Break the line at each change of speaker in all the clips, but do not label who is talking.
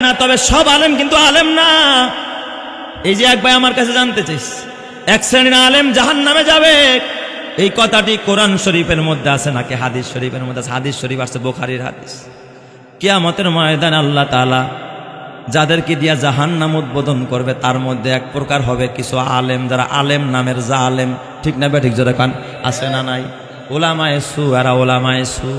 না, তবে সব আলেম কিন্তু আলেম না। এই যে এক ভাই আমার কাছে জানতে চাইস, এক শ্রেণীর আলেম জাহান্নামে যাবে, এই কথাটি কোরআন শরীফের মধ্যে আছে নাকি হাদিস শরীফের মধ্যে আছে? হাদিস শরীফ আছে, বুখারীর হাদিস। কিয়ামতের ময়দানে আল্লাহ তাআলা যাদেরকে দিয়া জাহান্নাম উদ্বোধন করবে, তার মধ্যে এক প্রকার হবে কিছু আলেম, যারা আলেম নামের জালেম। ঠিক না বেঠিক জোরে কান? আছে না নাই? ওলামায়ে সু, এরা ওলামায়ে সু।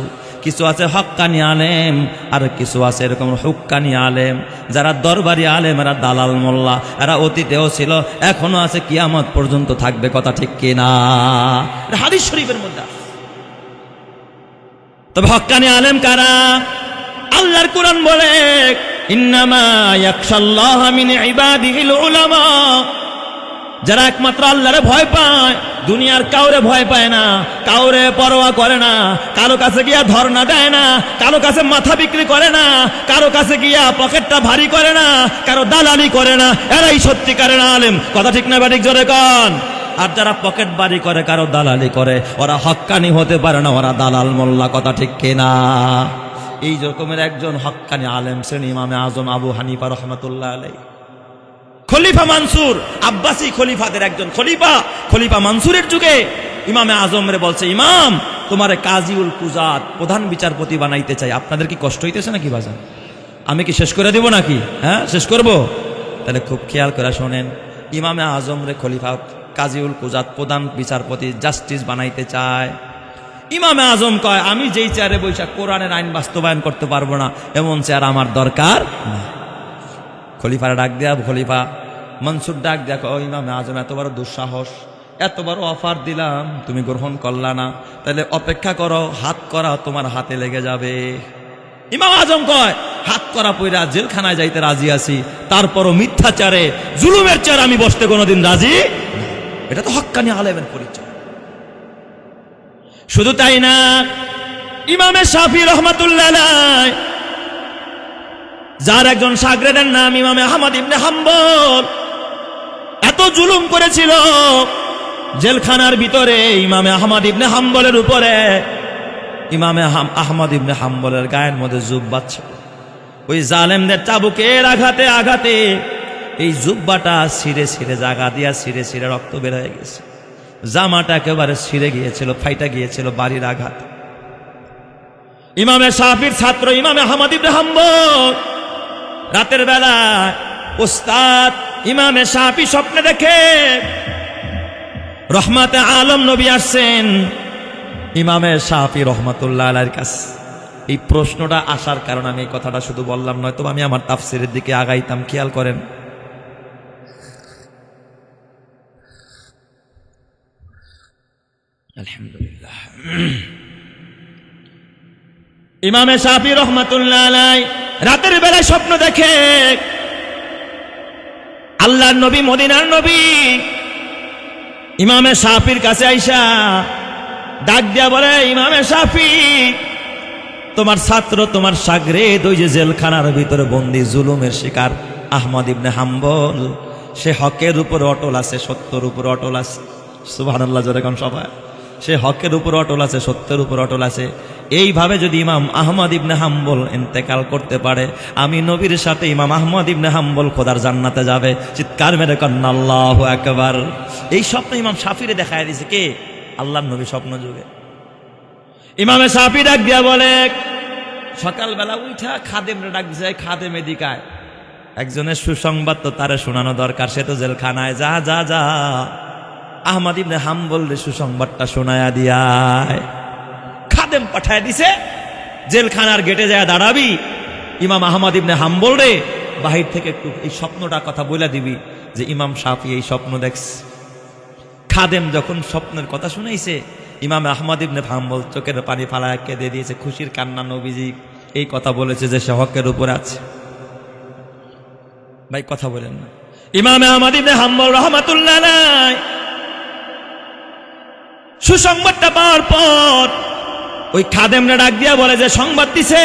কিছু আছে হক্কানি আলেম, আর কিছু আছে এরকম হুক্কানি আলেম, যারা দরবারি আলেম, এরা দালাল মোল্লা। এরা অতীতেও ছিল, এখনো আছে, কিয়ামত পর্যন্ত থাকবে। কথা ঠিক কিনা? হাদিস শরীফের মধ্যে। তবে হক্কানি আলেম কারা? আল্লাহর কোরআন বলে, ইন্নামা ইয়াখশাল্লাহা মিন ইবাদিহিল উলামা। যারা একমাত্র আল্লাহরে ভয় পায়, দুনিয়ার কাউরে ভয় পায় না, কাউরে পরোয়া করে না, কারো কাছে গিয়া ধর্ণা দেয় না, কারো কাছে মাথা বিক্রি করে না, কারো কাছে গিয়া পকেটটা ভারী করে না, কারো দালালি করে না, এরাই সত্যিকারের আলেম। কথা ঠিক না বেঠিক জোরে কন? আর যারা পকেট বাড়ি করে, কারো দালালি করে, ওরা হক্কানি হতে পারে না, ওরা দালাল মোল্লা। কথা ঠিক কিনা? এই রকমের একজন হক্কানি আলেম ছিলেন ইমামে আজম আবু হানিফা রাহমাতুল্লাহ আলাইহি। খলিফা মানসুর, আব্বাসী খলিফাদের একজন খলিফা, খলিফা মানসুরের যুগে ইমামে আজমরে বলছে, ইমাম, তোমারে কাজীউল কুজাত, প্রধান বিচারপতি বানাইতে চাই। আপনাদের কি কষ্ট হইতেছে নাকি বাজান? আমি কি শেষ করে দেব নাকি? হ্যাঁ, শেষ করব? তাহলে খুব খেয়াল করে শোনেন। ইমামে আজমরে খলিফা কাজীউল কুজাত, প্রধান বিচারপতি, জাস্টিস বানাইতে চায়। ইমামে আজম কয়, আমি যেই চেয়ারে বৈশা কোরআনের আইন বাস্তবায়ন করতে পারবো না, এমন চেয়ার আমার দরকার না। খলিফারা ডাক দেয়া, খলিফা মনসুর ডাক দেখো, ইমামে আজম, এত বড় দুঃসাহস, এত বড় অফার দিলাম, তুমি গ্রহণ করলা না, তাহলে অপেক্ষা করো, হাত করা তোমার হাতে লেগে যাবে। ইমাম আজম কয়, হাত করা পইরা জেলখানায় যাইতে রাজি আছি, তারপরও মিথ্যাচারে, জুলুমের চেয়ারে আমি বসতে কোনোদিন রাজি। এটা তো হক্কানি আলেমের পরিচয়। শুধু তাই না, ইমামে শাফি রাহমাতুল্লাহ আলাইহি, যার একজন শাগরেদের নাম ইমামে আহমদ ইবনে হাম্বল, এত জুলুম করেছিল জেলখানার ভিতরে ইমামে আহমদ ইবনে হাম্বলের উপরে। ইমামে আহমদ ইবনে হাম্বলের গায়ের মধ্যে জুব্বা ছিল। ওই জালেমদের চাবুকের আঘাতে আঘাতে এই জুব্বাটা ছিঁড়ে ছিঁড়ে, জাগা দিয়া ছিঁড়ে ছিঁড়ে রক্ত বের হয়ে গেছে। জামাটা একেবারে ছিঁড়ে গিয়েছিল, ফাইটা গিয়েছিল বাড়ির আঘাত। ইমামে শাফির ছাত্র ইমামে আহমদ ইবনে হাম্বল রাতের বেলা উস্তাদ ইমামে শাফি স্বপ্নে দেখে রহমাতে আলম নবী আসছেন ইমামে শাফি রহমাতুল্লাহ আলাইহির কাছে। এই প্রশ্নটা আসার কারণে আমি এই কথাটা শুধু বললাম, নয়তো আমি আমার তাফসীরের দিকে আগাইতাম। খেয়াল করেন, আলহামদুলিল্লাহ। ইমামে শাফি রহমাতুল্লাহ আলাইহি রাতের বেলায় স্বপ্ন দেখে আল্লাহর নবী, মদিনার নবী ইমামে শাফির কাছে আইসা ডাক দিয়া বলে, ইমামে শাফি, তোমার ছাত্র, তোমার শাগরেদ, ওই যে জেলখানার ভিতরে বন্দী, জুলুমের শিকার আহমদ ইবনে হাম্বল, সে হকের উপর অটল আছে, সত্যের উপর অটল আছে। সুবহানাল্লাহ, জোরে কোন সবাই। সে হকের উপর অটল আছে, সত্যের উপর অটল আছে। এইভাবে যদি ইমাম আহমদ ইবনে হাম্বল ইন্তেকাল করতে পারে, আমি নবীর সাথে ইমাম আহমদ ইবনে হাম্বল খোদার জান্নাতে যাবে। চিৎকার মেরে কন্না আল্লাহু আকবার। এই স্বপ্ন ইমাম শাফিরে দেখায় দিয়েছে কে? আল্লাহর নবী স্বপ্ন যুগে। ইমামে শাফি ডাক দিয়া বলে, সকালবেলা উঠা খাদেমরে ডাক দিছে, খাদেম এদিকায়, একজনের সুসংবাদ তো তারে শোনানো দরকার, সে তো জেলখানায়, যা যা যা আহমদ ইবনে হাম্বল রে সুসংবাদটা শোনায়া দিয়ায়। খাদেম পাঠায় দিছে, জেলখানার গেটে যায় দাঁড়াবি, ইমাম আহমদ ইবনে হাম্বল রে বাহির থেকে একটু এই স্বপ্নটা কথা বলে দিবি যে ইমাম শাফি এই স্বপ্ন দেখছে। খাদেম যখন স্বপ্নের কথা শুনাইছে, ইমাম আহমদ ইবনে হাম্বল চোখের পানি ফালায় কেঁদে দিয়েছে, খুশির কান্না। নবীজি এই কথা বলেছে যে সে হকের উপরে আছে। ভাই কথা বলেন না। ইমাম আহমদ ইবনে হাম্বল রাহমাতুল্লাহ আলাইহি সুসংবাদটা পাওয়ার পর ওই খাদেমরা ডাক দিয়া বলে যে সংবাদ দিছে,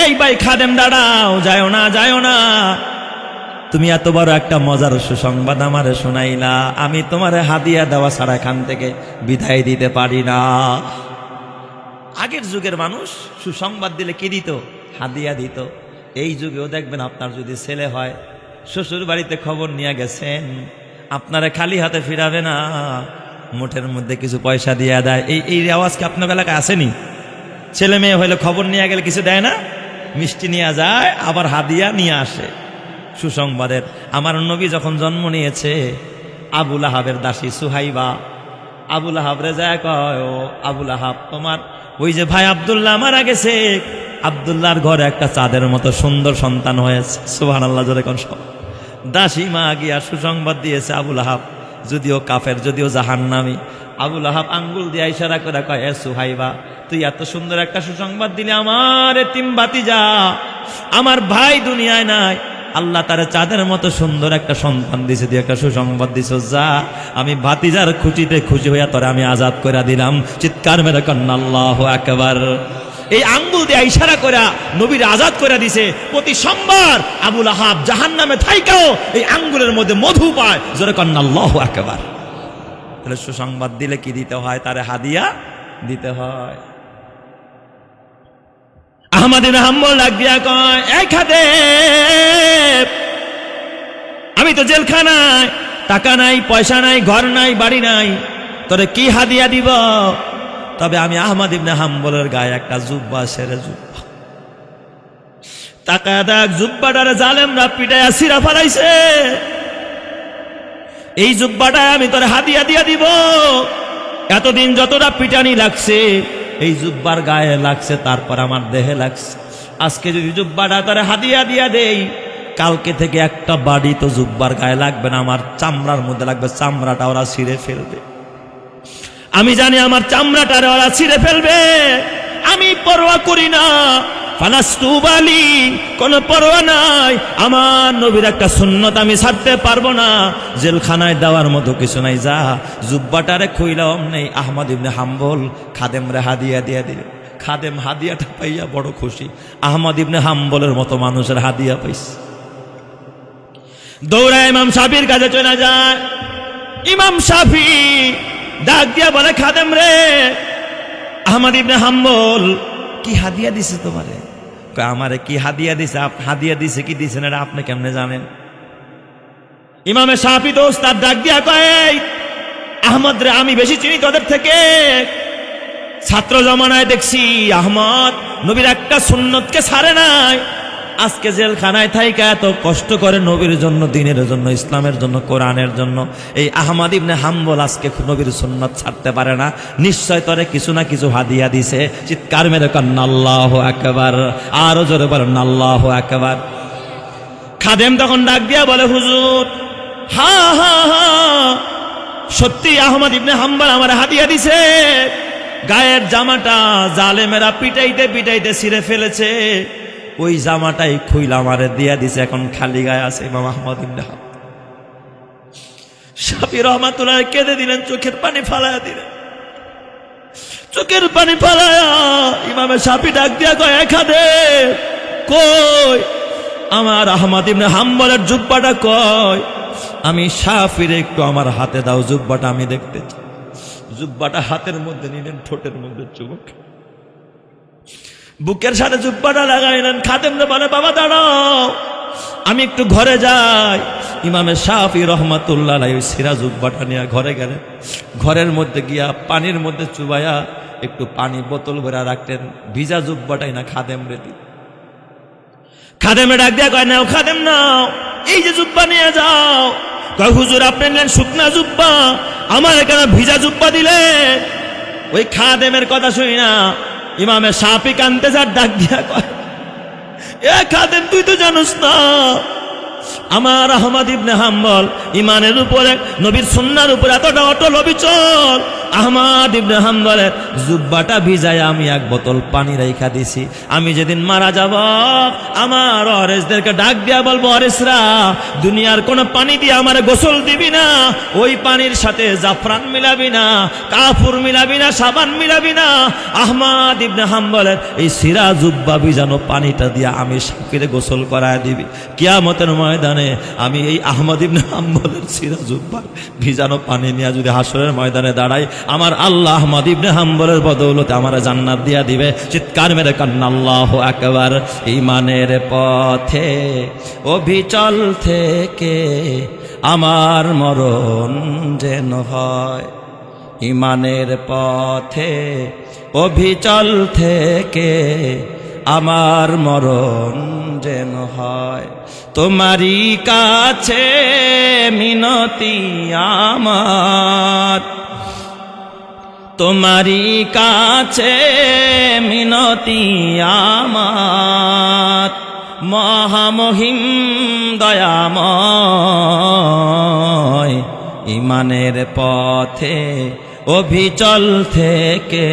এই ভাই খাদেম দাঁড়াও, যায়ও না, যায়ও না, তুমি এত বড় একটা মজার সুসংবাদ আমারে শোনাইলা, আমি তোমারে হাদিয়া দেওয়া ছাড়া এখান থেকে বিদায় দিতে পারি না। আগের যুগের মানুষ সুসংবাদ দিলে কি দিত? হাদিয়া দিত। এই যুগেও দেখবেন আপনার যদি ছেলে হয়, শ্বশুর বাড়িতে খবর নিয়ে গেছেন, আপনারা খালি হাতে ফিরাবে না, মুঠের মধ্যে কিছু পয়সা দিয়ে দেয়। এই রেওয়াজ কি আপনার এলাকায় আসেনি? ছেলে মেয়ে হইলে খবর নিয়ে গেলে কিছু দেয় না, মিষ্টি নিয়ে যায়, আবার হাদিয়া নিয়ে আসে। সুসংবাদের, আমার নবী যখন জন্ম নিয়েছে, আবুল আহাবের দাসী সুহাইবা আবুল আহাবরে যায় কয়, ও আবুল আহাব, তোমার ওই যে ভাই আব্দুল্লাহ মারা গেছে, আব্দুল্লাহর ঘরে একটা চাঁদের মতো সুন্দর সন্তান হয়েছে। সুবহানাল্লাহ, জোরে কোন সব। দাসী মা গিয়া সুসংবাদ দিয়েছে আবুল আহাব, যদিও কাফের, যদিও জাহান্নামী। আবুল আহাব আঙ্গুল দিয়ে ইশারা করে কয়, এ সুহাইবা, তুই এত সুন্দর একটা সুসংবাদ দিলে, আমার এতিম ভাতিজা, আমার ভাই দুনিয়ায় নাই, আল্লাহ তার চাঁদের মতো সুন্দর একটা সন্তান দিছে, দিয়ে একটা সুসংবাদ দিছ, যা, আমি ভাতিজার খুশিতে খুশি হইয়া তোরে আমি আজাদ করে দিলাম। চিৎকার মেরে কন্যা আল্লাহু আকবার। এই আঙ্গুল দিয়ে ইশারা করে নবীর আজাদ করে দিছে। প্রতি সোমবার আবুল আহাব জাহান্নামে থাইকাও এই আঙ্গুলের মধ্যে মধু পায়। জোরে কন্যা আল্লাহু আকবার। তাহলে সুসংবাদ দিলে কি দিতে হয়? তারে হাদিয়া দিতে হয়। আহমদ ইবনে হাম্বল ডাক দিয়া কয়, এই খাদেম, আমি তো জেলখানায়, টাকা নাই, পয়সা নাই, ঘর নাই, বাড়ি নাই, তোরে কি হাদিয়া দিব? তবে আমি আহমদ ইবনে হাম্বলের গায়ে একটা জুব্বা, সেরে জুব্বা, টাকা দেখ, জুব্বাটারে জালেমরা পিটাইয়া ছিঁড়া ফেলাইছে, এই জুব্বাটায় আমি তোরে হাদিয়া দিয়া দিব। এতদিন যতটা পিটানি লাগছে এই জুব্বার গায়ে লাগছে, তারপর আমার দেহে লাগছে। আজকে যদি জুব্বাটা তারে হাদিয়া দিয়া দেই, কালকে থেকে একটা বাড়ি তো জুব্বার গায়ে লাগবে না, আমার চামড়ার মধ্যে লাগবে, চামড়াটা ওরা ছিঁড়ে ফেলবে। আমি জানি আমার চামড়াটারে ওরা ছিঁড়ে ফেলবে, আমি পরোয়া করি না। ফালাস্তু বালি, কোনো পরোয়া নাই। আমার নবীর একটা সুন্নত আমি ছাড়তে পারবো না, জেলখানায় দেওয়ার মতো কিছু নাই। যা, জুব্বাটারে খুইলাম নেই। আহমদ ইবনে হাম্বল খাদেমরে হাদিয়া দিয়া দিল। খাদেম হাদিয়াটা পাইয়া বড় খুশি। আহমদ ইবনে হাম্বলের মতো মানুষের হাদিয়া পাইছে। দৌড়া ইমাম শাফির কাছে চলে যায়। ইমাম শাফি ডাক দিয়া বলে, খাদেম রে, আহমদ ইবনে হাম্বল কি হাদিয়া দিছে তোমারে? আমারে কি হাদিয়া দিছে? হাদিয়া দিছে কি দিছে না আপনি কেমনে জানেন? ইমামে শাফি তো ওস্তাদ ডাক দিয়া কয়, আহমদ রে আমি বেশি চিনি তোদের থেকে। ছাত্র জমানায় দেখছি আহমদ নবীর একটা সুন্নতকে ছাড়ে নাই। আজকে জেলখানায় থাইকা এত কষ্ট করে নবীর জন্য, দ্বীনের জন্য, ইসলামের জন্য, কোরআনের জন্য। এই আহমদ ইবনে হাম্বল আজকে নবীর সুন্নত ছাড়তে পারে না। নিশ্চয় তোরে কিছু না কিছু হাদিয়া দিছে। চিৎকার মেরে কন্যা আল্লাহু আকবার। আরো জোরে বলেন আল্লাহু আকবার। খাদেম তখন ডাক দিয়া বলে, হুজুর, হা হা হা, সত্যি আহমদ ইবনে হাম্বল আমার হাদিয়া দিছে। গায়ের জামাটা জালেমেরা পিটাইতে পিটাইতে ছিঁড়ে ফেলেছে, ওই জামাটাই খুইলা আমারে দিয়া দিছে, এখন খালি গায়ে আছে। ইমাম আহমদ ইবনে হাম্বল শাফি রহমাতুল্লাহ কেঁদে দিলেন, চোখের পানি ফালায়া দিলেন। চোখের পানি ফালায়া ইমামে শাফি ডাক দিয়া কয়, খাদেম কই আমার আহমদ ইবনে হাম্বলের জুব্বাটা কয়? আমি শাফির একটু আমার হাতে দাও, জুব্বাটা আমি দেখতে চাই। জুব্বাটা হাতের মধ্যে নিলেন, ঠোঁটের মধ্যে চুমুক, বুকের সাথে জুব্বাটা লাগাইলেন। খাদেমরে বলে, বাবা দাঁড়াও, আমি একটু ঘরে যাই। ইমামে শাফি রহমাতুল্লাহ আলাইহি ওই সিরা জুব্বাটা নিয়ে ঘরে গেলেন। ঘরের মধ্যে গিয়া পানির মধ্যে চুবাইয়া একটু পানি বোতল ভরে রাখতেন, ভিজা জুব্বাটাই না খাদেমরে দি। খাদেমে ডাক দিয়া কয়, নাও খাদেম নাও, এই যে জুব্বা নিয়ে যাও। কয়, হুজুর আপনি নিলেন শুকনা জুব্বা, আমার এখানে ভিজা জুব্বা দিলে। ওই খাদেমের কথা শুনি না ইমামে শাফি কানতে যার ডাক দিয়া কয়, এ খাদেম তুই তো জানোস না আমার আহমদ ইবনে হাম্বল ইমানের উপরে, নবীর সুন্নাহর উপরে এতটা অটল অবিচল। আহমদ ইবনে হাম্বলের জুব্বাটা ভিজায় আমি এক বোতল পানি রাইখা দিছি। আমি যেদিন মারা যাব আমার ওয়ারিসদেরকে ডাক দিয়া বলবো, ওয়ারিসরা দুনিয়ার কোন পানি দিয়ে আমার গোসল দিবি না, ওই পানির সাথে জাফরান মিলাবি না, কাফুর মিলাবি না, সাবান মিলাবি না। আহমদ ইবনে হাম্বলের এই সিরা জুব্বা ভিজানো পানিটা দিয়া আমি শাফিরে গোসল করায় দিবি। কিয়ামতের ময়দানে ময়দানে আমি এই আহমদ ইবনে হাম্বলের সিরাজুব্বার ভিজানো পানি নিয়ে যদি হাসরের ময়দানে দাঁড়াই, আমার আল্লাহ আহমদ ইবনে হাম্বলের বদৌলতে আমার জান্নাত দিয়া দিবে। চিৎকার মেরে কান্না আল্লাহু আকবার। ঈমানের পথে অবিচল থেকে আমার মরণ যেন হয়, ঈমানের পথে অবিচল থেকে আমার মরণ যেন হয়। তোমারই কাছে মিনতি আমার, তোমারই কাছে মিনতি আমার, মহামহিম দয়াময়। ঈমানের পথে অবিচল থেকে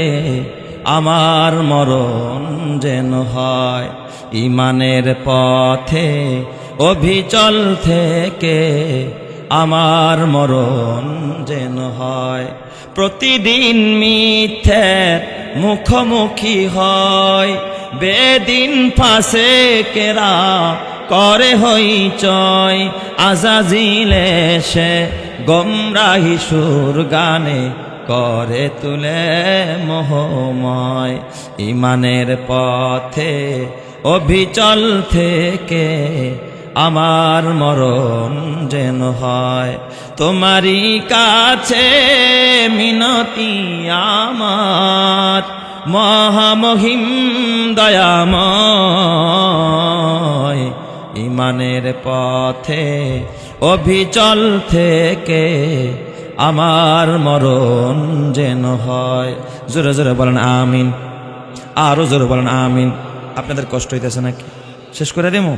আমার মরণ যেন হয়, ঈমানের পথে অবিচল থেকে আমার মরণ যেন হয়। প্রতিদিন মিথ্যের মুখোমুখি হয়, বেদিন ফাসেকেরা করে হইচয়। আজাজিল এসে গোমরাহি সুর গানে করে তুলে মোহময়। ঈমানের পথে অবিচল থেকে আমার মরণ যেন হয়। তোমারই কাছে মিনতি আমার, মহামহিম দয়াময়। ঈমানের পথে অবিচল থেকে আমার মরণ যেন হয়। জোরে জোরে বলেন আমিন, আরো জোরে বলেন আমিন। আপনাদের কষ্ট হইতেছে নাকি? শেষ করে দেবো?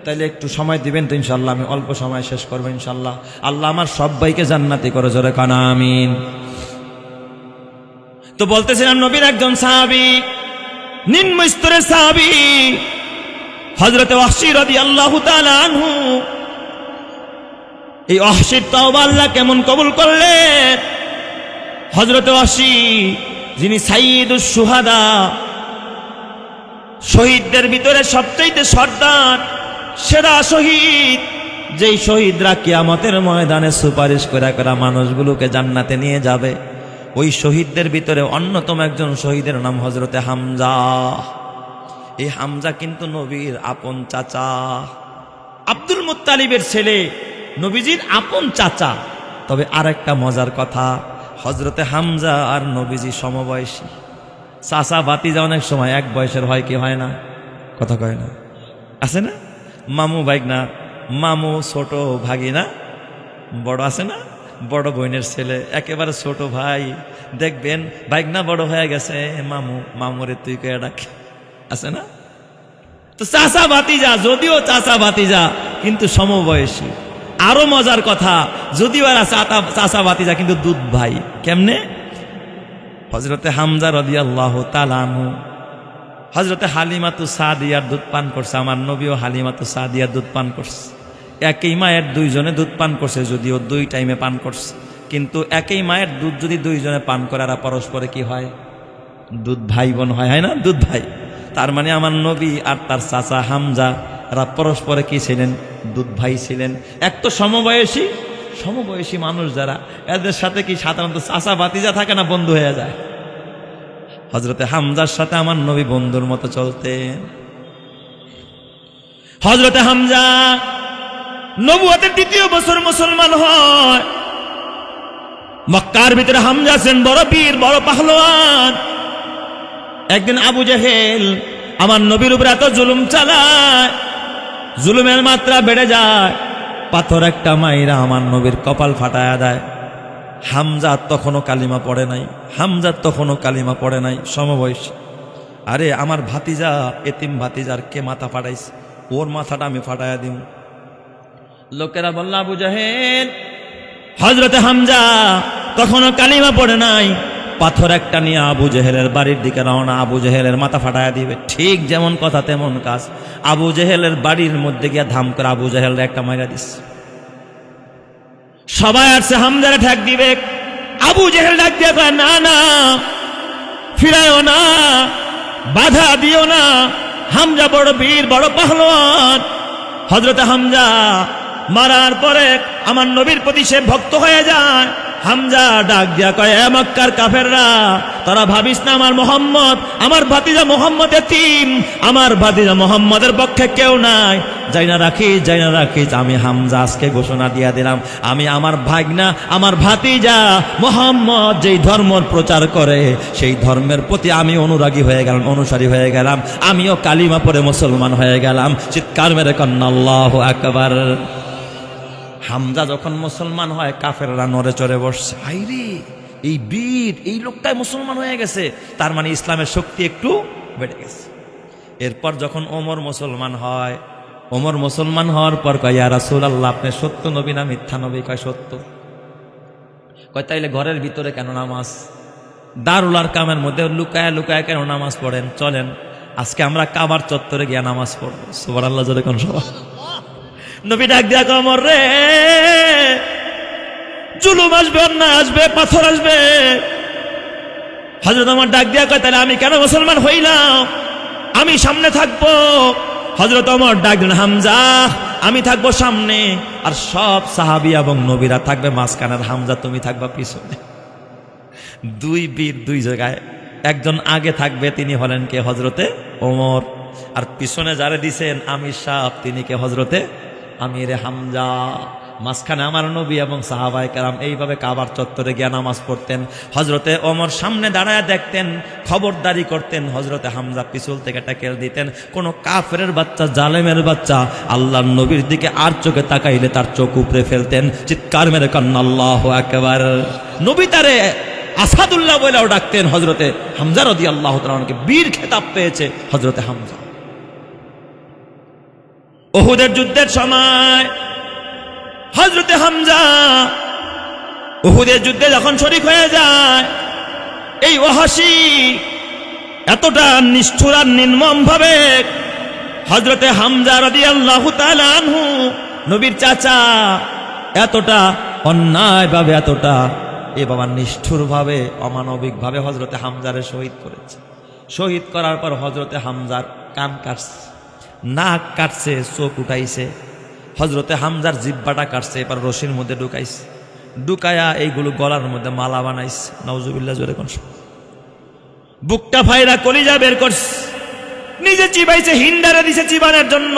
তাইলে একটু সময় দিবেন তো ইনশাল্লাহ, আমি অল্প সময় শেষ করবো ইনশাল্লাহ। আল্লাহ আমার সবাইকে জান্নাতি করে, জোরে কান আমিন। তো বলতেছিলাম নবীর একজন সাহাবী, নিম্ন স্তরের সাহাবী হযরত ওয়াহশী রাদিয়াল্লাহু তাআলা আনহু। এই ওয়াহশীর তওবা আল্লাহ কেমন কবুল করলেন? হযরত ওয়াহশী যিনি সাইয়্যিদুশ শুহাদা, শহীদদের ভিতরে সবচেয়ে সর্দার, সেরা শহীদ, যেই শহীদরা কিয়ামতের ময়দানে সুপারিশ করে করা মানুষগুলোকে জান্নাতে নিয়ে যাবে, ওই শহীদদের ভিতরে অন্যতম একজন শহীদের নাম হযরতে হামজা। এই হামজা কিন্তু নবীর আপন চাচা, আব্দুল মুত্তালিবের ছেলে, নবীজির আপন চাচা। তবে আরেকটা মজার কথা, হযরতে হামজা আর নবীজি সমবয়সী। চাচা ভাতিজা অনেক সময় এক বয়সের হয় কি হয় না? কথা কয় না, আছে না? মামু ভাগনা, মামু ছোট ভাগিনা, বড় আছে না, বড় বোনের ছেলে, একেবারে ছোট ভাই। দেখবেন ভাগনা বড় হয়ে গেছে, মামু মামুরে তুই কে ডাকে, আছে না? তো চাচা ভাতিজা, যদিও চাচা ভাতিজা কিন্তু সমবয়সী। আরো মজার কথা, যদিও এরা চাচা ভাতিজা কিন্তু দুধ ভাই। কেমনে? হযরতে হামজা রাদিয়াল্লাহু তাআলা আনহু হযরতে হালিমাতু সাদিয়ার দুধ পান করছে, আমার নবীও হালিমাতু সাদিয়ার দুধ পান করছে। একই মায়ের দুইজনে দুধ পান করছে, যদিও দুই টাইমে পান করছে, কিন্তু একই মায়ের দুধ যদি দুইজনে পান করে, আর পরস্পরে কি হয়? দুধ ভাই বোন হয়, হয় না? দুধ ভাই। তার মানে আমার নবী আর তার চাচা হামজা এরা পরস্পরে কি ছিলেন? দুধ ভাই ছিলেন। এক তো সমবয়সী, সমবয়সী মানুষ যারা, এদের সাথে কি সাধারণত চাচা ভাতিজা থাকে না, বন্ধু হয়ে যায়। হযরতে হামজার সাথে আমার নবী বন্ধুর মতো চলতেন। হযরতে হামজা নবুয়তের দ্বিতীয় বছর মুসলমান হয়। মক্কার ভিতরে হামজা ছিলেন বড় বীর, বড় পাহলোয়ান। একদিন আবু জেহেল আমার নবীর উপরে এত জুলুম চালায়, জুলুমের মাত্রা বেড়ে যায়, পাথর একটা মাইরা আমার নবীর কপাল ফাটায়া দেয়। হামজা তখনও কালিমা পড়ে নাই, হামজা তখনও কালিমা পড়ে নাই, সমবয়সী। আরে আমার ভাতিজা, এতিম ভাতিজার কে মাথা ফাটাইছে, ওর মাথাটা আমি ফাটায়া দিব। লোকেরা বলল আবু জেহেল, হযরতে হামজা তখনও কালিমা পড়ে নাই, পাথর একটা নিয়ে আবু জেহেলের বাড়ির দিকে রওনা, আবু জেহেলের মাথা ফাটায়া দিবে। ঠিক যেমন কথা তেমন কাজ, আবু জেহেলের বাড়ির মধ্যে গিয়া ধাম করে আবু জেহেলের একটা মাইরা দিচ্ছে। সবাই আসছে হামজারে ঠেক দিবে। আবু জেহেল ডাক দিয়ে কয়, না না, ফিরায়ও না, বাধা দিও না, হামজা বড় বীর, বড় পাহলোয়ান, হযরতে হামজা মারার পরে আমার নবীর প্রতি সে ভক্ত হয়ে যায়। হামজা ডাক দিয়া কয়, এ মক্কার কাফেররা, তারা ভাবিস না আমার মোহাম্মদ, আমার ভাতিজা মোহাম্মদ এতিম, আমার ভাতিজা মোহাম্মদের পক্ষে কেউ নাই। যাই না রাখিস, আমি হামজা আজকে ঘোষণা দিয়া দিলাম, আমি আমার ভাগনা, আমার ভাতিজা মোহাম্মদ যেই ধর্মের প্রচার করে সেই ধর্মের প্রতি আমি অনুরাগী হয়ে গেলাম, অনুসারী হয়ে গেলাম, আমিও কালিমা পড়ে মুসলমান হয়ে গেলাম। চিৎকার মেরে কন্না আল্লাহু আকবার। হামজা যখন মুসলমান হয় কাফেররা নড়ে চড়ে বসছে, আইরে এই বীর, এই লোকটাই মুসলমান হয়ে গেছে, তার মানে ইসলামের শক্তি একটু বেড়ে গেছে। এরপর যখন ওমর মুসলমান হয়, ওমর মুসলমান হওয়ার পর কয়, ইয়া রাসূলুল্লাহ, আপনি সত্য নবী না মিথ্যা নবী? কয় সত্য। কয় তাইলে ঘরের ভিতরে কেন নামাজ, দারুল আরকামের মধ্যে লুকায়া লুকায়া কেন নামাজ পড়েন? চলেন আজকে আমরা কাবার চত্বরে গিয়া নামাজ পড়বো। সুবহানাল্লাহ, জোরে কোন সবাই। নবী ডাক দিয়া কয়, ওমর রে, জুলুম আসবে, অন্যায় আসবে, পাথর আসবে। হযরত ওমর ডাক দিয়া কয়, তাহলে আমি কেন মুসলমান হইলাম? আমি সামনে থাকবো। হযরত ওমর ডাক দিলেন, হামজা আমি থাকবো সামনে, আর সব সাহাবী এবং নবীরা থাকবে মাঝখানে, আর হামজা তুমি থাকবা পিছনে। দুই বীর দুই জায়গায়, একজন আগে থাকবে, তিনি হলেন কে? হযরতে ওমর। আর পিছনে যারে দিছেন আমির সাহেব, তিনি কে? হযরতে আমিরে হামজা। মাঝখানে আমার নবী এবং সাহাবায়ে কেরাম এইভাবে কাবার চত্বরে গিয়ে নামাজ পড়তেন। হযরতে ওমর সামনে দাঁড়ায় দেখতেন, খবরদারি করতেন, হযরতে হামজা পিছল থেকে ট্যাকেল দিতেন। কোন কাফেরের বাচ্চা, জালেমের বাচ্চা আল্লাহর নবীর দিকে আর চোখে তাকাইলে তার চোখ উপড়ে ফেলতেন। চিৎকার মেরে কান্না আল্লাহু আকবার। নবী তারে আসাদুল্লাহ বলেও ডাকতেন। হযরতে হামজা রাদিয়াল্লাহু তাআলা আনহু বীর খেতাব পেয়েছে হযরতে হামজা। উহুদের যুদ্ধের সময় হযরতে হামজা উহুদের যুদ্ধে যখন শরীক হয়ে যায়, এই ওয়াহাশী এতটা নিষ্ঠুর আর নির্মম ভাবে হযরতে হামজা রাদিয়াল্লাহু তাআলা আনহু, নবীর চাচা, এতটা অন্যায় ভাবে, এতটা এ বাবা নিষ্ঠুর ভাবে, অমানবিক ভাবে হযরতে হামজারে শহীদ করেছে। শহীদ করার পর হযরতে হামজার কান কাটছে, নাক কাটছে, চোখ উঠাইছে, হযরতে হামজার জিহ্বাটা কাটছে, এবার রশির মধ্যে ঢুকাইছে, ঢুকায়া এইগুলো গলার মধ্যে মালা বানাইছে। নাউজুবিল্লাহ, জোরে কোন। বুকটা ফাইরা কলিজা বের করছে, নিজে চিবাইছে, হিন্দারে দিছে চিবানোর জন্য।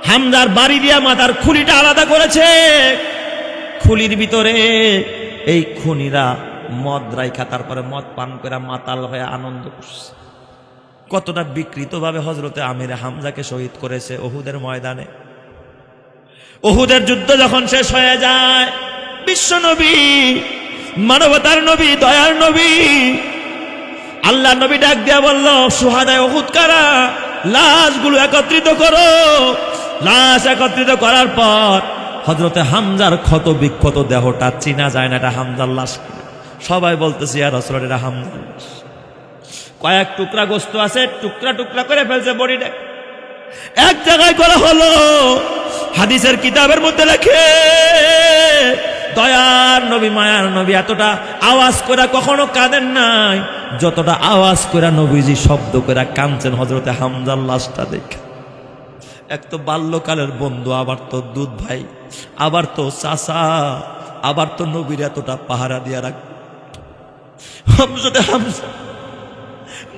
হামজার বাড়ি দিয়া মাথার খুলিটা আলাদা করেছে। খুলির ভিতরে এই খুনিরা মদ রাইখা, তারপরে মদ পান করে মাতাল হয়ে আনন্দ করছে। কতটা বিকৃত ভাবে হযরতে আমিরে হামজাকে শহীদ করেছে উহুদের ময়দানে। উহুদের যুদ্ধ যখন শেষ হয়ে যায়, বিশ্ব নবী, মানবতার নবী, দয়ার নবী, আল্লাহ নবী ডাক দিয়া বলল, শুহাদায়ে উহুদ কারা? লাশগুলো একত্রিত করো। লাশ একত্রিত করার পর হযরতে হামজার ক্ষত বিক্ষত দেহটা চিনা যায় না, এটা হামজার লাশ। সবাই বলতেছে, ইয়া রাসূলুল্লাহ, এটা হামজার লাশ। কয়েক টুকরা গোস্ত আছে, টুকরা টুকরা করে ফেলছে বডিটা, এক জায়গায় করা হলো। হাদিসের কিতাবের মধ্যে লেখে, দয়ার নবী, মায়ার নবী এতটা আওয়াজ করে কখনো কাঁদেন নাই যতটা আওয়াজ করে নবীজি শব্দ করে কাঁদছেন হযরতে হামজার লাশটা দেখে। এক তো বাল্যকালের বন্ধু, আবার তো দুধ ভাই, আবার তো চাচা, আবার তো নবীর এতটা পাহারা দিয়া রাখ। হামজা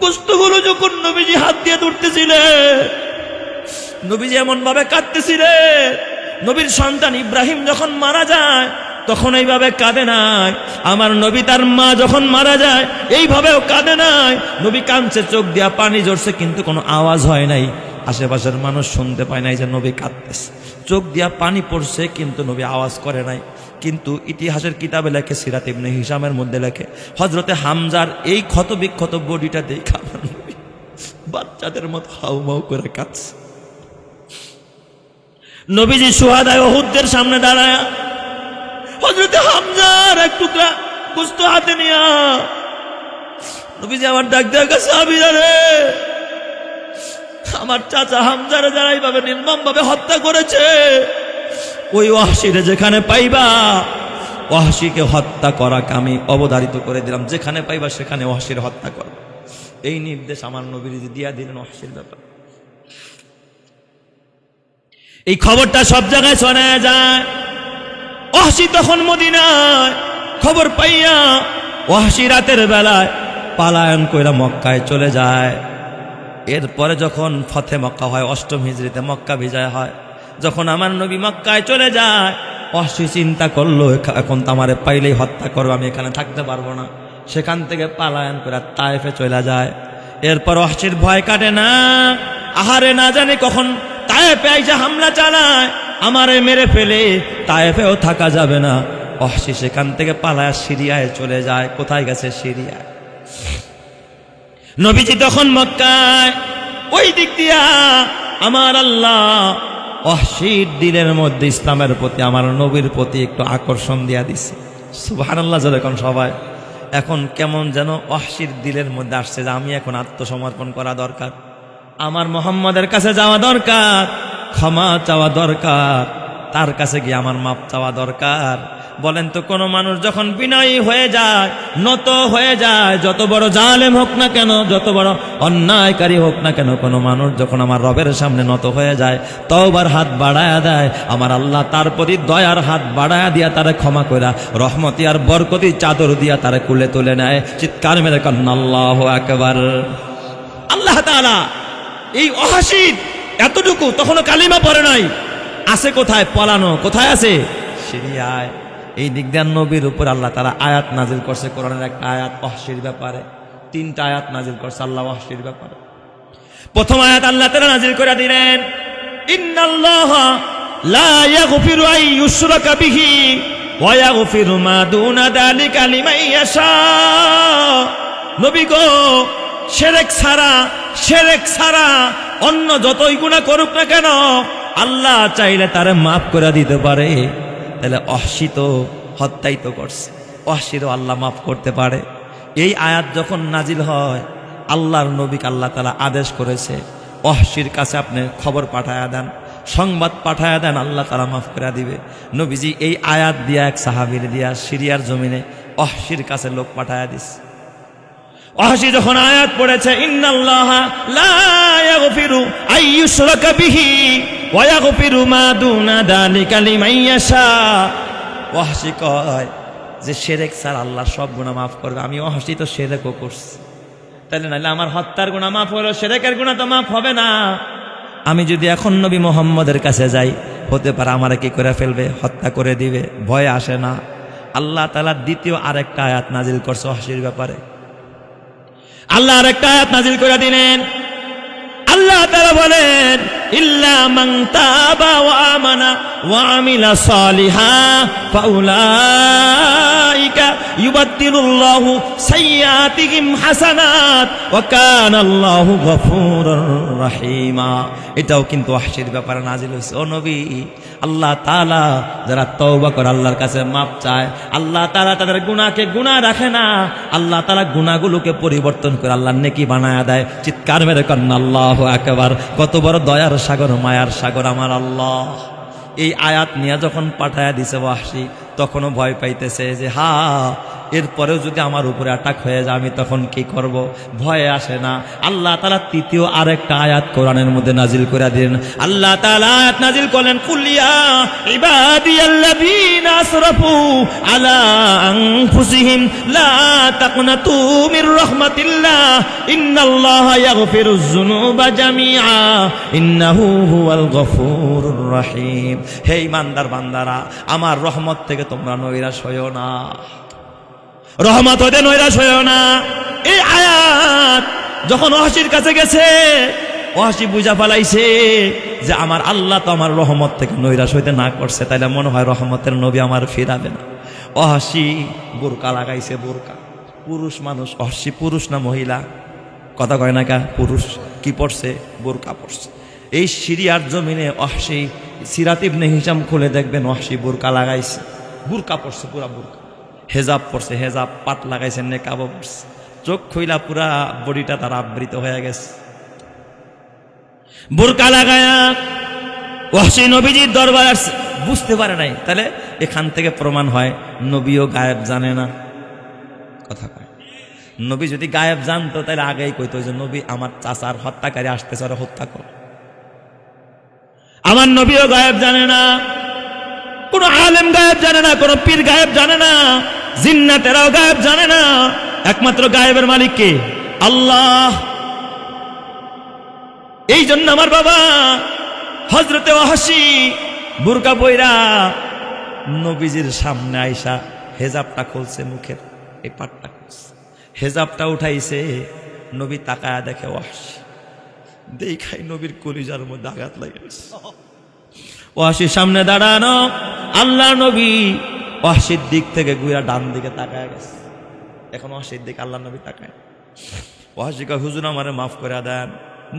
গোস্তগুলো যখন নবীজি হাত দিয়ে ধরতেছিলেন, নবীজি এমন ভাবে কাঁদতেছিলেন। নবীর সন্তান ইব্রাহিম যখন মারা যায় তখন এইভাবে কাঁদে নাই। আমার নবী তার মা যখন মারা যায় এইভাবেও কাঁদে নাই। নবী কাঁদছে, চোখ দিয়া পানি ঝরছে, কিন্তু কোনো আওয়াজ হয় নাই, আশেপাশের মানুষ শুনতে পায় নাই যে নবী কাঁদতেছে। চোখ দিয়া পানি পড়ছে, কিন্তু নবী আওয়াজ করে নাই। কিন্তু ইতিহাসের কিতাবে লেখে, সিরাত ইবনে হিশামের মধ্যে লেখে, হযরতে হামজার এই ক্ষত বিক্ষত বডিটা দেখা আমার নবী বাচ্চাদের মতো হাউমাউ করে কাঁদছে। নবীজি শুহাদায়ে উহুদের সামনে দাঁড়ায় হযরতে হামজার এক টুকরা গোশত হাতে নিয়া নবীজি আমার ডাক দেয়া গেছে, সাহাবীরা রে, আমার চাচা হামজারে যারা এইভাবে নির্মম ভাবে হত্যা করেছে, ওই ওয়াহশীরে যেখানে পাইবা, ওয়াহশীকে হত্যা করাকে আমি অবধারিত করে দিলাম। যেখানে পাইবা সেখানে ওয়াহশীর হত্যা কর। এই নির্দেশ আমার নবীজি দিয়া দিলেন ওয়াহশীর ব্যাপারে। এই খবরটা সব জায়গায় শোনা যায়। ওয়াহশী তখন মদিনায় খবর পাইয়া ওয়াহশী রাতের বেলায় পালায়ন কইরা মক্কায় চলে যায়। এরপরে যখন ফতে মক্কা হয়, 8ম হিজরিতে মক্কা বিজয় হয়, যখন আমার নবী মক্কায় চলে যায়, ওয়াহশী চিন্তা করলো এখন তো আমারে পাইলেই হত্যা করবো, আমি এখানে থাকতে পারবো না। সেখান থেকে পালায়ন করে তায়েফে চলে যায়। এরপর ওয়াহশীর ভয় কাটে না, আহারে না জানি কখন তায়েফে আইসা হামলা চালায়, আমারে মেরে ফেলে, তায়েফেও থাকা যাবে না। ওয়াহশী সেখান থেকে পালায় সিরিয়ায় চলে যায়। কোথায় গেছে? সিরিয়ায়। নবীজি তখন মক্কায়, ওই দিক দিয়া আমার আল্লাহ ওয়াহশীর দিলের মধ্যে ইসলামের প্রতি, আমার নবীর প্রতি একটু আকর্ষণ দিয়া দিছে। সুবহানাল্লাহ যখন সবাই এখন কেমন যেন ওয়াহশীর দিলের মধ্যে আসছে যে আমি এখন আত্মসমর্পণ করা দরকার, আমার মুহাম্মদের কাছে যাওয়া দরকার, ক্ষমা চাওয়া দরকার, তার কাছে গিয়ে আমার মাপ চাওয়া দরকার। বলেন তো, কোনো মানুষ যখন বিনয়ী হয়ে যায়, নত হয়ে যায়, যত বড় জালেম হোক না কেন, যত বড় অন্যায়কারী হোক না কেন, কোনো মানুষ যখন আমার রবের সামনে নত হয়ে যায়, তওবার হাত বাড়ায়া দেয়, আমার আল্লাহ তার প্রতি দয়ার হাত বাড়ায়া দিয়া তারে ক্ষমা কইরা রহমতি আর বরকতি চাদর দিয়া তারে কুলে তুলে নেয়। চিৎকার মেরে কান্না আল্লাহু আকবার। আল্লাহ তাআলা এই ওয়াহশী এতটুকু তখনও কালিমা পড়ে নাই, আছে কোথায়? পলানো। কোথায় আছে? সিরিয়ায়। এই দিক দিয়ে নবীর উপর আল্লাহ তাআলা আয়াত নাজিল করছে। কোরআনের একটা আয়াত ওয়াহশীর ব্যাপারে, 3টা আয়াত নাজিল করছে আল্লাহ ওয়াহশীর ব্যাপারে। প্রথম আয়াত আল্লাহ তাআলা নাজিল করে দিলেন, ইন্নাল্লাহা লা ইয়াগফিরু আন ইউশরাকা বিহি ওয়া ইয়াগফিরু মা দুনা যালিকা লিমান ইয়াশা। নবী গো, শিরক ছাড়া অন্য যতই গুনাহ করুক না কেন, আল্লাহ চাইলে তারে মাফ করে দিতে পারে। তাহলে ওয়াহশী তো হত্যাই তো করছে, ওয়াহশীরও আল্লাহ মাফ করতে পারে। এই আয়াত যখন নাজিল হয়, আল্লাহর নবীকে আল্লাহ তাআলা আদেশ করেছে, ওয়াহশীর কাছে আপনি খবর পাঠায়া দেন, সংবাদ পাঠায়া দেন, আল্লাহ তাআলা মাফ করে দিবে। নবীজি এই আয়াত দিয়া এক সাহাবীর দিয়া সিরিয়ার জমিনে ওয়াহশীর কাছে লোক পাঠায়া দিছে। ওয়াহশী যখন আয়াত পড়েছে, ইন্নাল্লাহা লা ইয়াগফিরু আন ইউশরাকা বিহি ওয়া ইয়াগফিরু মা দুনা যালিকা লিমান ইয়াশা। ওয়াহশী কয় যে শিরক ছাড়া আল্লাহ সব গুনাহ মাফ করবে। আমি ওয়াহশী তো শিরকও করছি, তাহলে নাহলে আমার হত্যার গুনাহ মাফ হলো, শিরকের গুনাহ তো মাফ হবে না। আমি যদি এখন নবী মুহাম্মদের কাছে যাই, হতে পারে আমারে কি করে ফেলবে, হত্যা করে দিবে, ভয় আসে না। আল্লাহ তাআলা দ্বিতীয় আরেকটা আয়াত নাজিল করছে ওয়াহশীর ব্যাপারে। আল্লাহ আরেকটা আয়াত নাজিল করে দিলেন। আল্লাহ তাআলা বলেন, ইল্লা মান তাবা ওয়া আমানা ওয়া আমিলা সালিহা ফাউলাইকা ইউবাদদিলুল্লাহু সাইয়্যাতিহিম হাসানাত ওয়া কানাল্লাহু গফুরুর রাহিমা। এটাও কিন্তু ওয়াহশীর ব্যাপারে নাজিল হয়েছে। ও নবী, আল্লাহ তাআলা যারা তওবা করে আল্লাহর কাছে মাপ চায়, আল্লাহ তাআলা তাদের গুনাহকে গুনাহ রাখে না, আল্লাহ তাআলা গুনাহগুলোকে পরিবর্তন করে আল্লাহ নেকি বানায়া দেয়। চিৎকার মেরে কান্না আল্লাহু আকবার। কত বড় দয়ার সাগর, মায়ার সাগর আমার আল্লাহ। এই আয়াত নিয়ে যখন পাঠায়া দিছে ওয়াহশী, তখনও ভয় পাইতেছে যে এরপরেও যদি আমার উপরে অ্যাটাক হয়ে যায় আমি তখন কি করব, ভয়ে আসে না। আল্লাহ তাআলা তৃতীয় আরেকটা আয়াত কোরআনের মধ্যে নাজিল করে দিলেন। আল্লাহ তাআলা আয়াত নাজিল করলেন, কুল ইয়া ইবাদিয়াল্লাযীনা আসরাফু আলা আনফুসিহিম লা তাকনাতু মির রাহমাতিল্লাহ ইন্নাল্লাহা ইয়াগফিরুয যুনুবা জামিআ ইন্নাহু হুয়াল গফুরুর রহিম। হে ঈমানদার বান্দারা, আমার রহমত থেকে তোমরা নৈরাশ হইও না, রহমত হতে নৈরাশ হইও না। এই আয়াত যখন ওয়াহশীর কাছে গেছে, ওয়াহশী বুঝা ফেলাইছে যে আমার আল্লাহ তো আমার রহমত থেকে নৈরাশ হইতে না করছে, তাইলে মনে হয় রহমতের নবী আমার ফিরাবে না। ওয়াহশী বোরকা লাগাইছে, বোরকা। পুরুষ মানুষ, ওয়াহশী পুরুষ না মহিলা? কথা কয় না কা? পুরুষ। কি পড়ছে? বোরকা পড়ছে। এই সিরিয়ার জমিনে ওয়াহশী, সিরাত ইবনে হিশাম খুলে দেখবেন, ওয়াহশী বোরকা লাগাইছে, বোরকা পড়ছে, পুরা বোরকা। হেজাব পড়ছে, হেজাব, পাট লাগাইছে, নেকাবও পড়ছে, চোখ খুইলা পুরা বডিটা তার আবৃত হয়ে গেছে। বোরকা লাগায়া ওয়াহশী নবীজির দরবার আসছে, বুঝতে পারে নাই। তাহলে এখান থেকে প্রমাণ হয় নবীও গায়েব জানে না। কথা কয়, নবী যদি গায়েব জানতো তাহলে আগেই কইতো যে নবী আমার চাচার হত্যাকারী আসতেছে, ওরা হত্যা কর। আমার নবীও গায়েব জানে না, কোন আলেম গায়েব জানে না, কোন পীর গায়েব জানে না, জিন্নাতেরাও গায়েব জানে না। একমাত্র গায়েবের মালিক কে? আল্লাহ। এই জন্য আমার বাবা হযরতে ওয়াহশী বুরকা পয়রা নবীজির সামনে আইসা হেজাবটা খুলছে, মুখের এই পাটটা খুলছে, হেজাবটা উঠাইছে। নবী তাকায়া দেখে ওয়াহশী, দেখাই নবীর কলিজার মধ্যে আঘাত লাগে গেছে। ওয়াহশীর সামনে দাঁড়ানো আল্লাহ নবী ওয়াহশীর দিক থেকে ঘুরে ডান দিকে তাকায় গেছে। এখন ওয়াহশীর দিকে আল্লাহ নবী তাকায়। ওয়াহশী কয়, হুজুর আমারে মাফ করে দেন।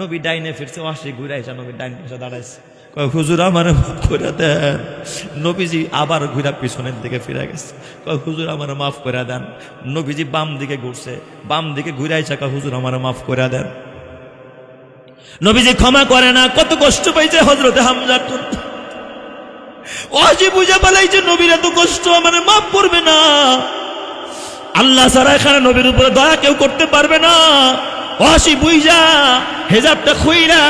নবী ডাইনে ফিরছে, ওয়াহশী ঘুরে এসে নবী ডাইন পাশে দাঁড়াইছে। কয়, হুজুর আমারে মাফ করে দেন। নবীজি আবার ঘুরে পিছনের দিকে ফিরে গেছে। কয়, হুজুর আমারে মাফ করে দেন। নবীজি বাম দিকে ঘুরছে, বাম দিকে ঘুরে এসে কয়, হুজুর আমারে মাফ করে দেন। নবীজি ক্ষমা করে না। কত কষ্ট পাইছে হযরতে হামজা। ওয়াহশী বুঝে পালাইছে নবীর এত কষ্ট, আমারে মাফ করবে না। আল্লাহ ছাড়া এখানে নবীর উপরে দয়া কেউ করতে পারবে না। ওয়াহশী বুঝা হেজাবটা খুইরা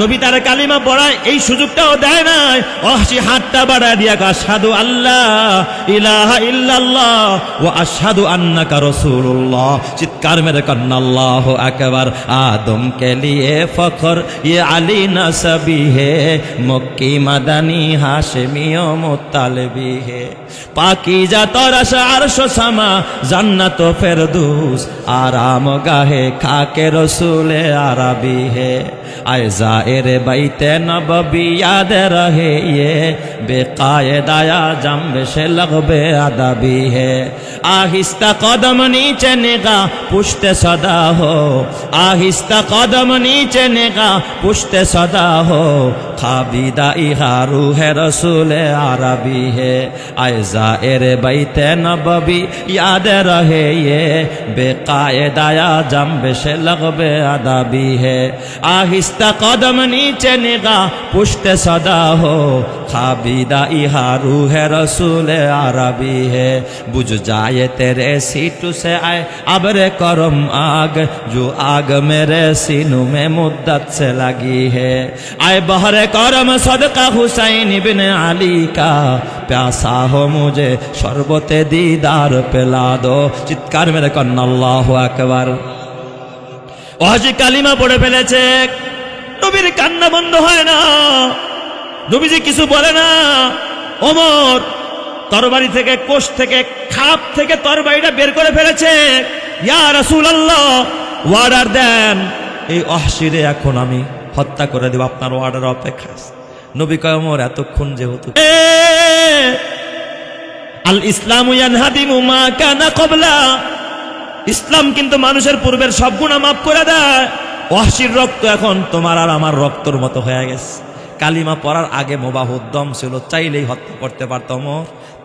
নবী তার কালিমা পড়ায়, এই সুযোগটাও দেয় নাই। ওয়াহশী হাতটা বাড়ায় দিয়া আশহাদু আল্লাহ ইলাহা ইল্লাল্লাহ ওয়া আশহাদু আন্নাকা রাসূলুল্লাহ। চিৎকার মেরে কান্না আল্লাহু আকবার। আদম কে লিয়ে ফখর ইয়ে আলী নসবি হে, মক্কি মাদানী হাশমি ও মুত্তালিবি হে। পাকিজা তরাস আরশ সামা জান্নাত ও ফেরদৌস, আরাম গাহে খাকে রসুলে আরবি হে। आए ज़ाहिर बैते नबवी याद रहे ये, बेकायदाया जम्ब से लगबे अदबी है। आहिस्ता कदम नीचे निगाह पुश्ते सदा हो, आहिस्ता कदम नीचे निगाह पुश्ते सदा हो। खाबिदा इहारू है रसूल अरबी है। आए ज़ाहिर बैते नबवी याद रहे ये, बेकायदाया जम्ब से लगबे अदबी है। आहिस्ता कदम नीचे निगाह पुश्ते सदा हो, खाबिदा इहारू है रसूल अरबी है। बुझ जाए तेरे सीटू से आए अब्र करम आग, जो आग मेरे सीनों में मुद्दत से लगी है। आए बहरे करम सदका हुसैन इब्ने अली का, प्यासा हो मुझे शरबते दीदार पिला दो। चित्कार मेरे कन्ना अल्लाहु আকবার। ওয়াহশী কালিমা পড়ে ফেলেছে, নবীর কান্না বন্ধ হয় না। নবীজি কিছু বলে না। ওমর তরবারি থেকে, কোষ থেকে, খাপ থেকে তরবারিটা বের করে ফেলেছে। ইয়া রাসূলুল্লাহ, অর্ডার দেন, এই ওয়াহশীরে এখন আমি হত্যা করে দেব, আপনার অর্ডার অপেক্ষা আছে। নবী কয়, ওমর এতক্ষণ যেহেতু আল ইসলামু ইয়ানহাদিমু মা কানা ক্বাবলা, ইসলাম কিন্তু মানুষের পূর্বের সব গুনাহ মাফ করে দেয়। ওয়াহশীর রক্ত এখন তোমার আর আমার রক্তর মতো হয়ে গেছে। কালিমা পড়ার আগে মুবাহুদ্দম ছিল, চাইলেই হত্যা করতে পারতাম,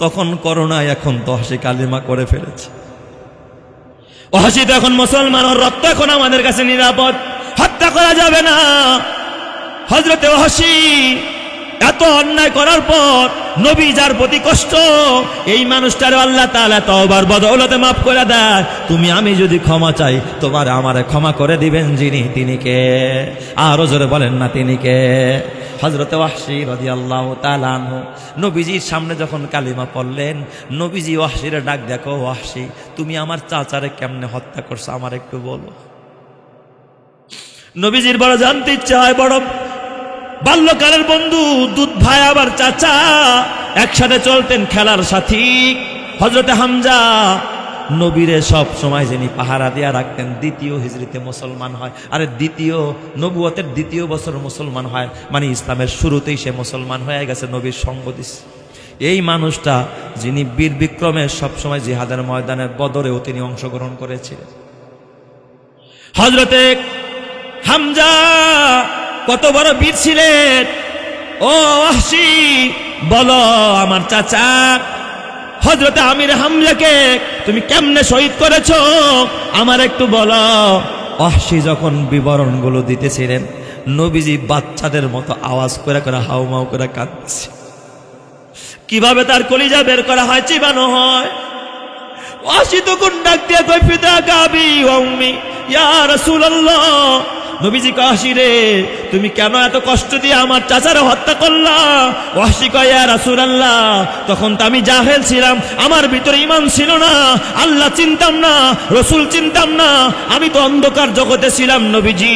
তখন করোনা, এখন তো ওয়াহশী কালিমা করে ফেলেছে। ওয়াহশী তো এখন মুসলমান, ওর রক্ত এখন আমাদের কাছে নিরাপদ, হত্যা করা যাবে না। হযরতে ওয়াহশী এত অন্যায় করার পর নবী যার প্রতি কষ্ট, এই মানুষটারে আল্লাহ তাআলা তওবার বদৌলতে মাফ করে দেয়। তুমি আমি যদি ক্ষমা চাই, তোমার আমারে ক্ষমা করে দিবেন যিনি, তিনি কে? আরো জোরে বলেন না, তিনি কে? হযরতে ওয়াহশী রাদিয়াল্লাহু তাআলা আনহু নবীজির সামনে যখন কালিমা পড়লেন, নবীজি ওয়াহশীরে ডাক, দেখো ওয়াহশী, তুমি আমার চাচারে কেমনে হত্যা করছো আমার একটু বলো। নবীজির বড় জানতে ইচ্ছা হয়, বড় বাল্যকালের বন্ধু, দুধ ভাই আবার চাচা, একসাথে চলতেন, খেলার সাথী। হযরতে হামজা নবীরে সব সময় যিনি পাহারা দিয়া রাখতেন, দ্বিতীয় হিজরিতে মুসলমান হয়। আরে দ্বিতীয় নবুয়তের দ্বিতীয় বছর মুসলমান হয়, মানে ইসলামের শুরুতেই সে মুসলমান হয়ে গেছে, নবীর সঙ্গ দিচ্ছে। এই মানুষটা যিনি বীর বিক্রমে সবসময় জিহাদের ময়দানে, বদরেও তিনি অংশগ্রহণ করেছিলেন। হযরতে হামজা কত বড় বীর ছিলেন। ও ওয়াহশী, বলো আমার চাচা হযরতে আমির হামজাকে তুমি কেমনে শহীদ করেছো, আমার একটু বলো। ওয়াহশী যখন বিবরণগুলো দিতেছিলেন, নবীজি বাচ্চাদের মতো আওয়াজ করে করে হাউমাউ করে কাঁদছে। কিভাবে তার কলিজা বের করা হয়, চিবানো হয়। ওয়াহশী তখন ডাক দিয়ে কয়, ফিদাকা আবি ওয়া উম্মি ইয়া রাসূলুল্লাহ। নবীজি কয়, ওয়াহশী রে, তুমি কেন এত কষ্ট দিয়ে আমার চাচারে হত্যা করলা? ওয়াহশী কয় ইয়া রাসূলুল্লাহ, তখন তো আমি জাহেল ছিলাম, আমার ভিতরে ঈমান ছিল না, আল্লাহ চিনতাম না, রাসূল চিনতাম না, আমি তো অন্ধকার জগতে ছিলাম নবীজি,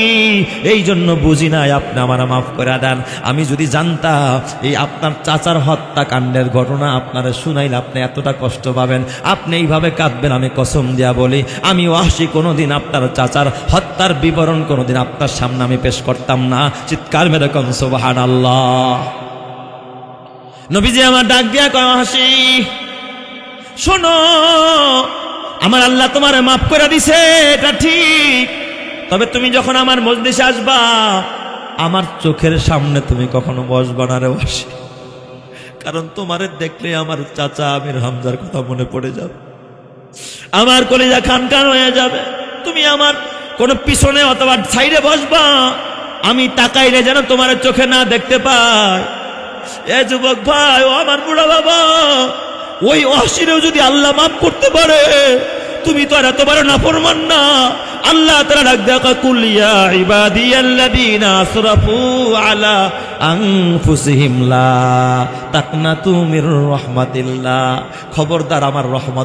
এই জন্য বুঝি নাই, আপনি আমার মাফ করে দেন। আমি যদি জানতাম এই আপনার চাচার হত্যাকাণ্ডের ঘটনা আপনারা শুনাইলে আপনি এতটা কষ্ট পাবেন, আপনি এইভাবে কাঁদবেন, আমি কসম দিয়া বলি আমি ওয়াহশী কোনোদিন আপনার চাচার হত্যার বিবরণ কোনোদিন আপনার সামনে আমি পেশ করতাম না। চিৎকার মেরে কোন সুবহানাল্লাহ। নবীজি আমার ডাক দিয়া কয় ওয়াহশী শোনো, আমার আল্লাহ তোমারে মাফ করে দিছে, এটা ঠিক, তবে তুমি যখন আমার মজলিসে আসবা আমার চোখের সামনে তুমি কখনো বসবা না রে ওয়াহশী, কারণ তোমারে দেখলে আমার চাচা আমির হামজার কথা মনে পড়ে যাবে, আমার কলিজা খানখান হয়ে যাবে। তুমি আমার কোন পিছনে অথবা সাইডে বসবা, আমি তাকাইলে যেন তোমার চোখে না দেখতে পাই। এ যুবক ভাই, ও আমার বুড়া বাবা, ওই ওয়াহশীরেও যদি আল্লাহ মাফ করতে পারে, তুমি তো আর এত বড় নাফরমান না। আল্লাহ তাআলা ডাক দেয়া কয় কুল ইয়া ইবাদিয়াল্লাযীনা আসরাফু আলা আনফুসিহিম লা তাকনাতু মির রাহমাতিল্লাহ, খবরদার আমার রহমত